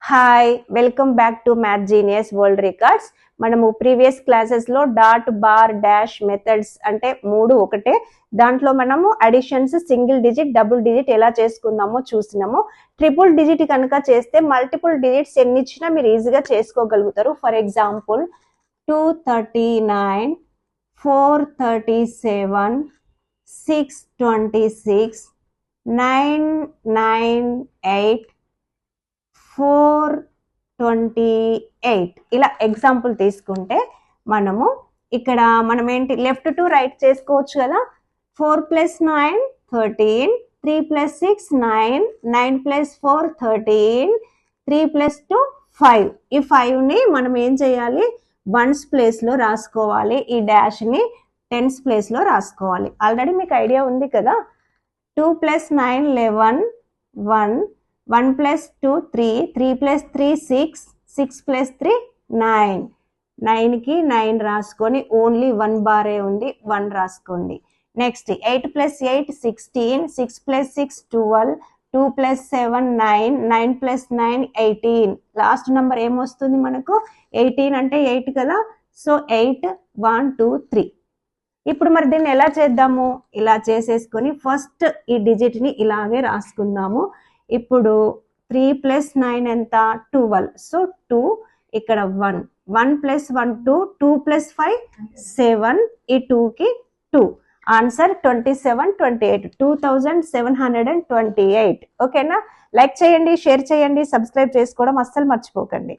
Hi welcome back to math genius world records. మనము previous classes లో dot bar dash methods అంటే మూడు ఒకటే. దాంట్లో మనము additions single digit double digit ఎలా చేసుకుందామో చూసినాము. ట్రిపుల్ డిజిట్ కనుక చేస్తే మల్టిపుల్ డిజిట్స్ ఎన్ని ఇచ్చినా మీరు ఈజీగా చేసుకోగలుగుతారు. ఫర్ ఎగ్జాంపుల్ 239, 437, 626, 998, 428 ఇలా ఎగ్జాంపుల్ తీసుకుంటే మనం ఏంటి లెఫ్ట్ టు రైట్ చేసుకోవచ్చు కదా. 4 + 9 13, 3 + 6 9, 9 + 4 13, 3 + 2 5. ఈ 5ని మనం ఏం చేయాలి, వన్స్ ప్లేస్ లో రాసుకోవాలి. ఈ డాష్ ని టెన్స్ ప్లేస్ లో రాసుకోవాలి. ఆల్రెడీ మీకు ఐడియా ఉంది కదా. 2 + 9 11, 1, 1 + 2 3, 3 + 3 6, 6 + 3 9. 9కి 9 రాసుకొని ఓన్లీ 1 బారే ఉంది, 1 రాసుకోండి. నెక్స్ట్ 8 + 8 16, 6 + 6 12, 2 + 7 9, 9 + 9 18. లాస్ట్ నెంబర్ ఏమొస్తుంది మనకు, 18 అంటే 8 కదా. సో 8 1 2 3. ఇప్పుడు మరి దీన్ని ఎలా చేద్దాము, ఇలా చేసేసుకొని ఫస్ట్ ఈ డిజిట్ ని ఇలాగే రాసుకుందాము. ఇప్పుడు 3 + 9 ఎంత, 12. సో 2 ఇక్కడ 1, 1 + 1 2, 2 + 5 7, ఈ 2కి 2. ఆన్సర్ 27 28, 2728. ఓకేనా. లైక్ చేయండి, షేర్ చేయండి, సబ్స్క్రైబ్ చేసుకోవడం అస్సలు మర్చిపోకండి.